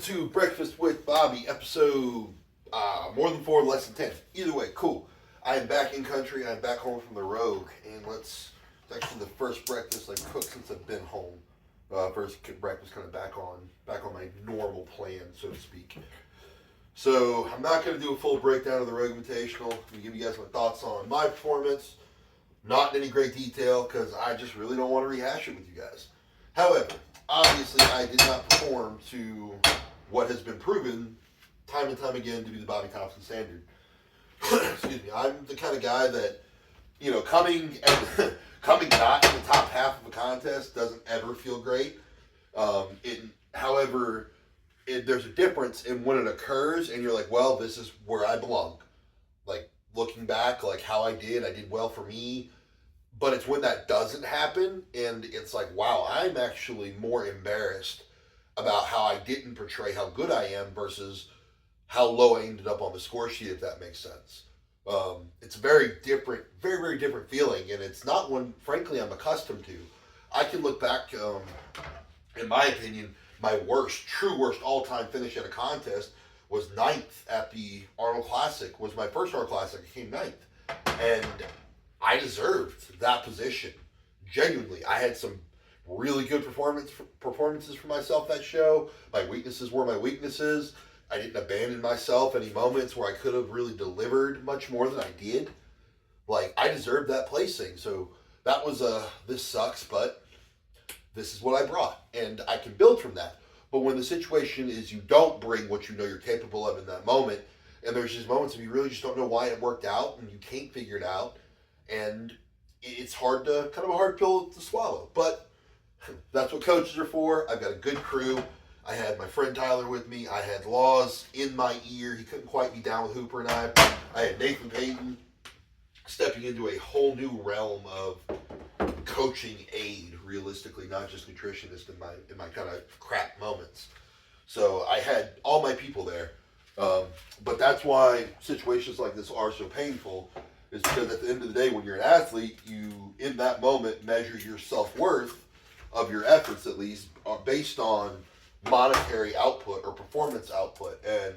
to Breakfast with Bobby, episode more than 4, less than 10. Either way, cool. I am back in country. I'm back home from the Rogue, and it's actually the first breakfast I've cooked since I've been home. First breakfast kind of back on my normal plan, so to speak. So I'm not going to do a full breakdown of the Rogue Invitational. I'm going to give you guys my thoughts on my performance. Not in any great detail because I just really don't want to rehash it with you guys. However, obviously I did not perform to what has been proven time and time again to be the Bobby Thompson standard. Excuse me. I'm the kind of guy that, coming not in the top half of a contest doesn't ever feel great. However, there's a difference in when it occurs and you're like, well, this is where I belong. Like, looking back, like how I did well for me. But it's when that doesn't happen and it's like, wow, I'm actually more embarrassed about how I didn't portray how good I am versus how low I ended up on the score sheet, if that makes sense. It's a very different, very, very different feeling, and it's not one, frankly, I'm accustomed to. I can look back, in my opinion, my true worst all-time finish at a contest was ninth at the Arnold Classic, was my first Arnold Classic. I came ninth. And I deserved that position. Genuinely. I had some really good performances for myself that show. My weaknesses were my weaknesses. I didn't abandon myself any moments where I could have really delivered much more than I did. Like, I deserved that placing. So that was this sucks, but this is what I brought. And I can build from that. But when the situation is you don't bring what you know you're capable of in that moment, and there's just moments of you really just don't know why it worked out, and you can't figure it out, and it's kind of a hard pill to swallow. But that's what coaches are for. I've got a good crew. I had my friend Tyler with me. I had Laws in my ear. He couldn't quite be down with Hooper and I. I had Nathan Payton stepping into a whole new realm of coaching aid, realistically, not just nutritionist in my kind of crap moments. So I had all my people there. But that's why situations like this are so painful, is because at the end of the day, when you're an athlete, you, in that moment, measure your self-worth of your efforts, at least, based on monetary output or performance output. And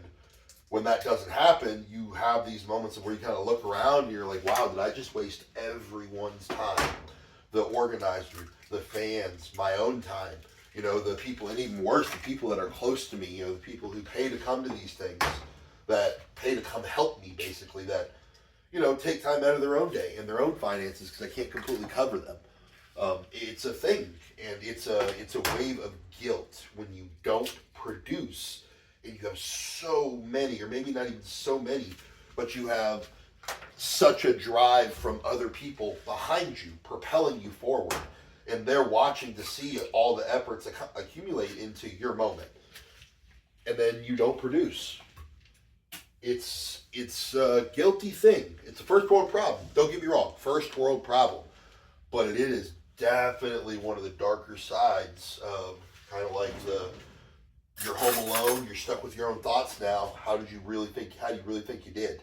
when that doesn't happen, you have these moments of where you kind of look around and you're like, wow, did I just waste everyone's time? The organizer, the fans, my own time, the people, and even worse, the people that are close to me, the people who pay to come to these things, that pay to come help me, basically, that, take time out of their own day and their own finances because I can't completely cover them. It's a thing, and it's a wave of guilt when you don't produce, and you have so many, or maybe not even so many, but you have such a drive from other people behind you, propelling you forward, and they're watching to see all the efforts accumulate into your moment, and then you don't produce. It's a guilty thing. It's a first world problem. Don't get me wrong, first world problem, but it is definitely one of the darker sides of kind of like you're home alone, you're stuck with your own thoughts now. How do you really think you did?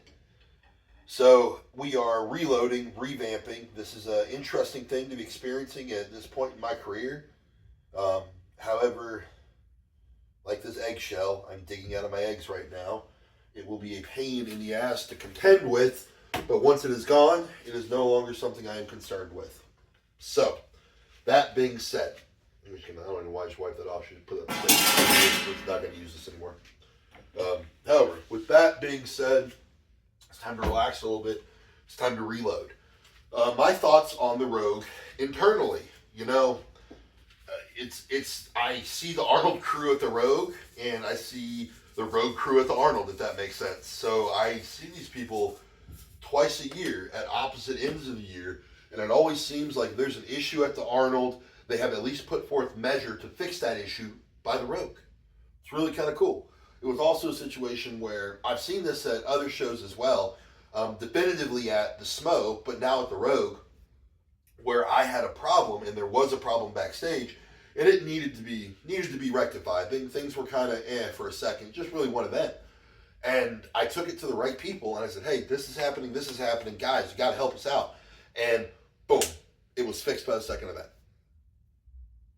So we are reloading, revamping. This is an interesting thing to be experiencing at this point in my career. However, like this eggshell, I'm digging out of my eggs right now. It will be a pain in the ass to contend with, but once it is gone, it is no longer something I am concerned with. So, that being said, I don't know why I just wiped that off. I should put that in. It's not going to use this anymore. However, with that being said, it's time to relax a little bit. It's time to reload. My thoughts on the Rogue internally. I see the Arnold crew at the Rogue, and I see the Rogue crew at the Arnold, if that makes sense. So I see these people twice a year at opposite ends of the year, and it always seems like there's an issue at the Arnold. They have at least put forth measure to fix that issue by the Rogue. It's really kind of cool. It was also a situation where I've seen this at other shows as well, definitively at the Smo, but now at the Rogue, where I had a problem, and there was a problem backstage, and it needed to be rectified. Things were kind of for a second, just really one event. And I took it to the right people, and I said, hey, this is happening, guys, you got to help us out. And boom, it was fixed by the second event.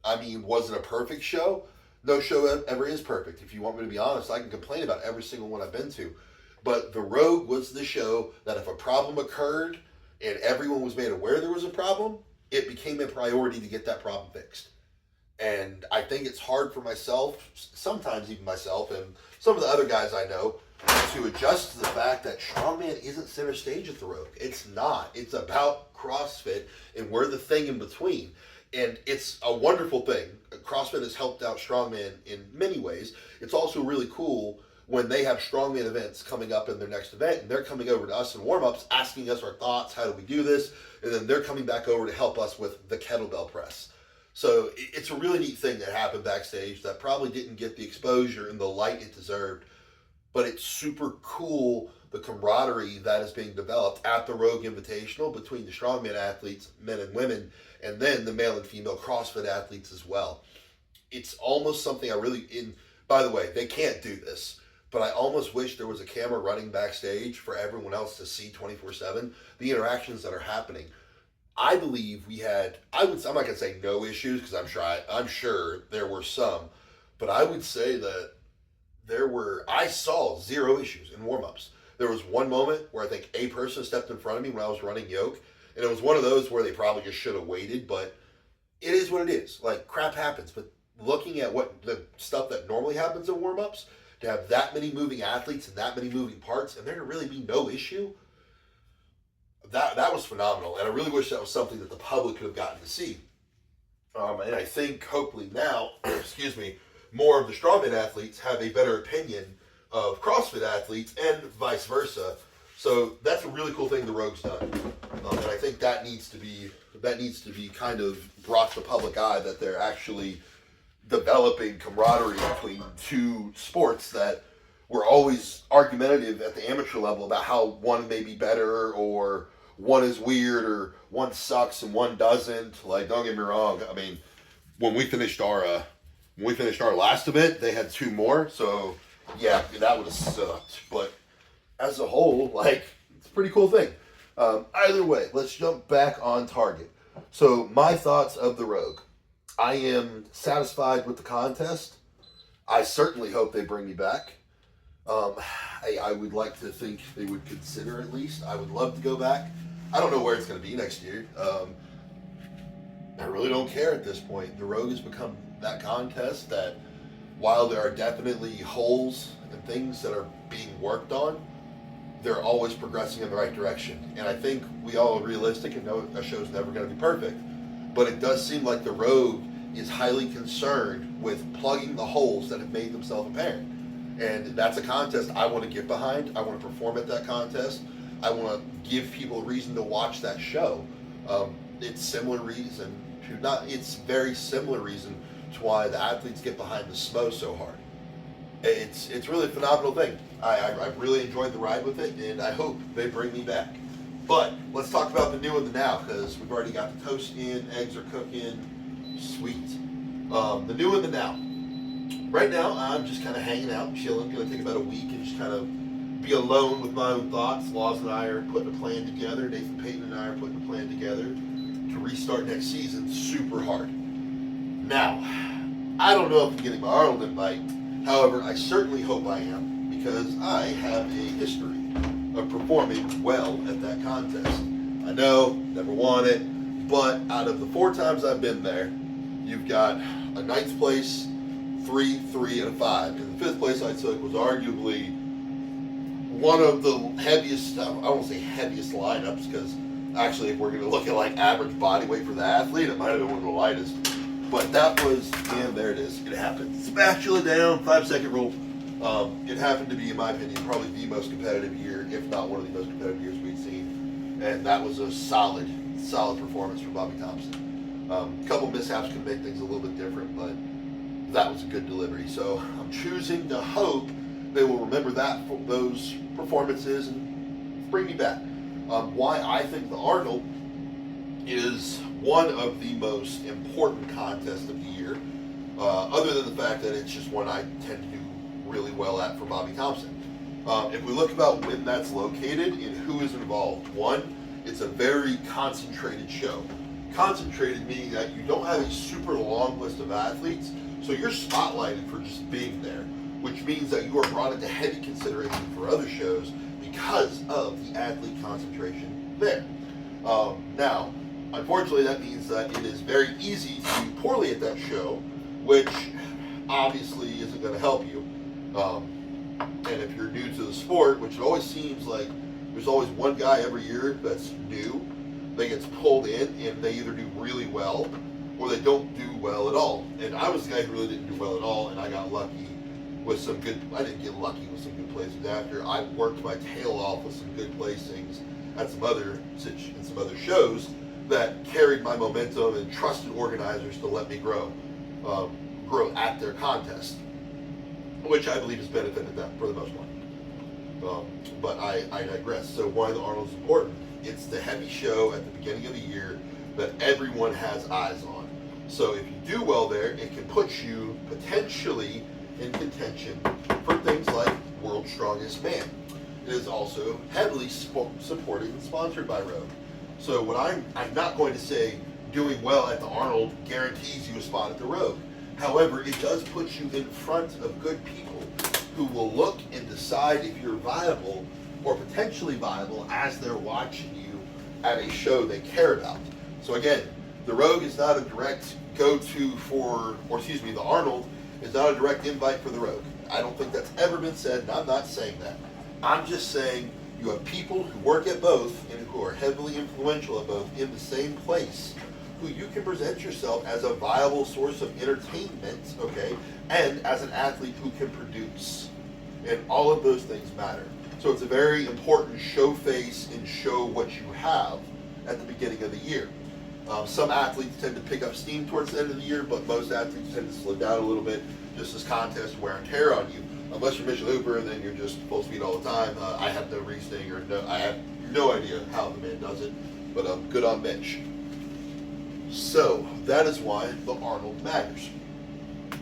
I mean, was it a perfect show? No show ever is perfect. If you want me to be honest, I can complain about every single one I've been to. But The Rogue was the show that if a problem occurred and everyone was made aware there was a problem, it became a priority to get that problem fixed. And I think it's hard for myself, sometimes even myself, and some of the other guys I know, to adjust to the fact that strongman isn't center stage at the Rogue. It's not. It's about CrossFit, and we're the thing in between. And it's a wonderful thing. CrossFit has helped out strongman in many ways. It's also really cool when they have strongman events coming up in their next event, and they're coming over to us in warm-ups, asking us our thoughts, how do we do this, and then they're coming back over to help us with the kettlebell press. So it's a really neat thing that happened backstage that probably didn't get the exposure and the light it deserved, but it's super cool, the camaraderie that is being developed at the Rogue Invitational between the strongman athletes, men and women, and then the male and female CrossFit athletes as well. It's almost something I really, by the way, they can't do this, but I almost wish there was a camera running backstage for everyone else to see 24/7 the interactions that are happening. I believe we had, I'm not going to say no issues because I'm sure there were some, but I would say that I saw zero issues in warm-ups. There was one moment where I think a person stepped in front of me when I was running yoke, and it was one of those where they probably just should have waited, but it is what it is. Like, crap happens, but looking at what the stuff that normally happens in warm-ups, to have that many moving athletes and that many moving parts, and there to really be no issue, that was phenomenal, and I really wish that was something that the public could have gotten to see. And I think hopefully now, excuse me, more of the strongman athletes have a better opinion of CrossFit athletes and vice versa. So that's a really cool thing the Rogue's done, and I think that needs to be kind of brought to the public eye, that they're actually developing camaraderie between two sports that were always argumentative at the amateur level about how one may be better, or one is weird, or one sucks and one doesn't. Like, don't get me wrong. I mean, when we finished our last event, they had two more. So yeah, that would have sucked. But as a whole, like, it's a pretty cool thing. Either way, let's jump back on target. So my thoughts of the Rogue. I am satisfied with the contest. I certainly hope they bring me back. I would like to think they would consider, at least. I would love to go back. I don't know where it's going to be next year. I really don't care at this point. The Rogue has become that contest that, while there are definitely holes and things that are being worked on, they're always progressing in the right direction. And I think we all are realistic and know a show's never going to be perfect. But it does seem like the Rogue is highly concerned with plugging the holes that have made themselves apparent. And that's a contest I want to get behind. I want to perform at that contest. I want to give people a reason to watch that show. It's very similar reason to why the athletes get behind the SMO so hard. It's really a phenomenal thing. I really enjoyed the ride with it, and I hope they bring me back. But let's talk about the new and the now, because we've already got the toast in, eggs are cooking, sweet. The new and the now. Right now, I'm just kind of hanging out, chilling. Going to take about a week and just kind of be alone with my own thoughts. Laws and I are putting a plan together. Nathan Payton and I are putting a plan together to restart next season super hard. Now, I don't know if I'm getting my Arnold invite. However, I certainly hope I am, because I have a history of performing well at that contest. I know, never won it, but out of the 4 times I've been there, you've got a 9th place, 3, 3, and a 5. And the 5th place I took was arguably one of the heaviest, I won't say heaviest lineups, because actually if we're going to look at like average body weight for the athlete, it might have been one of the lightest. But that was, and there it is, it happened. Spatula down, 5-second rule. It happened to be, in my opinion, probably the most competitive year, if not one of the most competitive years we've seen. And that was a solid performance from Bobby Thompson. A couple mishaps could make things a little bit different, but that was a good delivery. So I'm choosing to hope they will remember those performances and bring me back. Why I think the Arnold is one of the most important contests of the year, other than the fact that it's just one I tend to do really well at for Bobby Thompson. If we look about when that's located and who is involved, one, it's a very concentrated show. Concentrated meaning that you don't have a super long list of athletes, So you're spotlighted for just being there, which means that you are brought into heavy consideration for other shows because of the athlete concentration there. Now, unfortunately, that means that it is very easy to do poorly at that show, which obviously isn't going to help you. And if you're new to the sport, which it always seems like there's always one guy every year that's new that gets pulled in, and they either do really well or they don't do well at all. And I was the guy who really didn't do well at all, and I got lucky with some good. I didn't get lucky with some good placings after. I worked my tail off with some good placings at some other shows that carried my momentum and trusted organizers to let me grow at their contest, which I believe has benefited them for the most part. But I digress. So why the Arnold is important? It's the heavy show at the beginning of the year that everyone has eyes on. So if you do well there, it can put you potentially in contention for things like World's Strongest Man. It is also heavily supported and sponsored by Rogue. So what I'm not going to say doing well at the Arnold guarantees you a spot at the Rogue. However, it does put you in front of good people who will look and decide if you're viable or potentially viable as they're watching you at a show they care about. So again, the Rogue is not a direct go-to the Arnold is not a direct invite for the Rogue. I don't think that's ever been said, and I'm not saying that. I'm just saying you have people who work at both and who are heavily influential at both in the same place, who you can present yourself as a viable source of entertainment, okay, and as an athlete who can produce. And all of those things matter. So it's a very important show face and show what you have at the beginning of the year. Some athletes tend to pick up steam towards the end of the year, but most athletes tend to slow down a little bit, just as contests wear and tear on you. Unless you're Mitch Hooper, then you're just full speed all the time. I have no reasoning I have no idea how the man does it, but good on Mitch. So that is why the Arnold matters.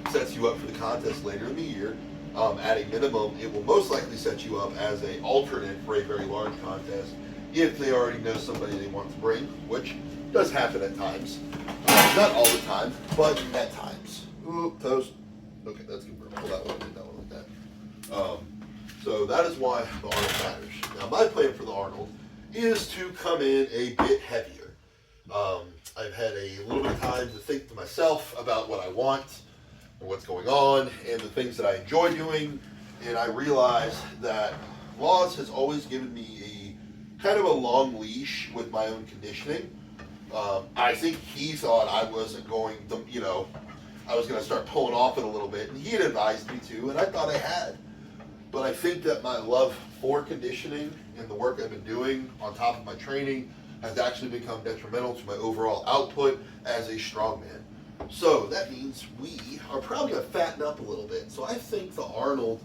It sets you up for the contest later in the year. At a minimum, it will most likely set you up as an alternate for a very large contest if they already know somebody they want to bring, which does happen at times. Not all the time, but at times. Ooh, toast. Okay, that's good. Pull that one in, that one like that. So that is why the Arnold matters. Now, my plan for the Arnold is to come in a bit heavier. I've had a little bit of time to think to myself about what I want and what's going on and the things that I enjoy doing, and I realized that Laws has always given me a kind of a long leash with my own conditioning. I think he thought I wasn't going to, I was going to start pulling off it a little bit, and he had advised me to, and I thought I had. But I think that my love for conditioning and the work I've been doing on top of my training has actually become detrimental to my overall output as a strongman. So that means we are probably going to fatten up a little bit. So I think the Arnold,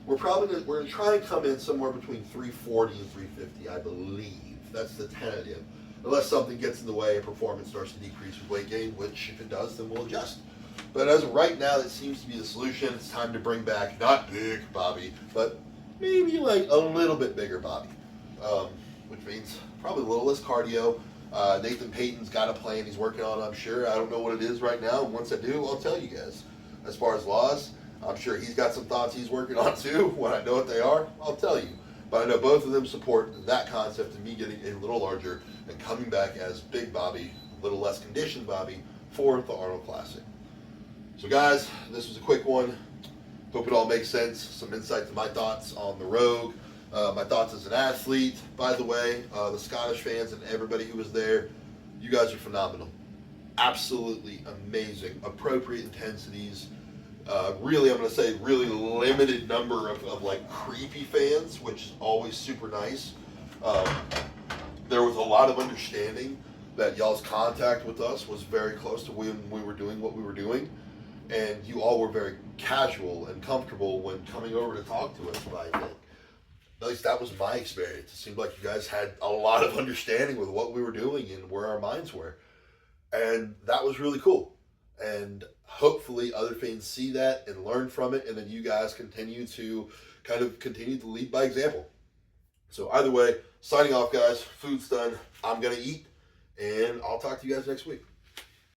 we're going to try and come in somewhere between 340 and 350, I believe. That's the tentative. Unless something gets in the way and performance starts to decrease with weight gain, which if it does, then we'll adjust. But as of right now, that seems to be the solution. It's time to bring back not big Bobby, but maybe like a little bit bigger Bobby, which means probably a little less cardio. Nathan Payton's got a plan he's working on, I'm sure. I don't know what it is right now. And once I do, I'll tell you guys. As far as Laws, I'm sure he's got some thoughts he's working on too. When I know what they are, I'll tell you. But I know both of them support that concept of me getting a little larger and coming back as Big Bobby, a little less conditioned Bobby, for the Arnold Classic. So guys, this was a quick one. Hope it all makes sense. Some insight to my thoughts on the Rogue. My thoughts as an athlete, by the way. The Scottish fans and everybody who was there, you guys are phenomenal. Absolutely amazing. Appropriate intensities. Really, I'm going to say really limited number of like creepy fans, which is always super nice. There was a lot of understanding that y'all's contact with us was very close to when we were doing what we were doing. And you all were very casual and comfortable when coming over to talk to us, I think. At least that was my experience. It seemed like you guys had a lot of understanding with what we were doing and where our minds were. And that was really cool. And hopefully other fans see that and learn from it, and then you guys continue to lead by example. So either way, signing off, guys. Food's done. I'm going to eat, and I'll talk to you guys next week.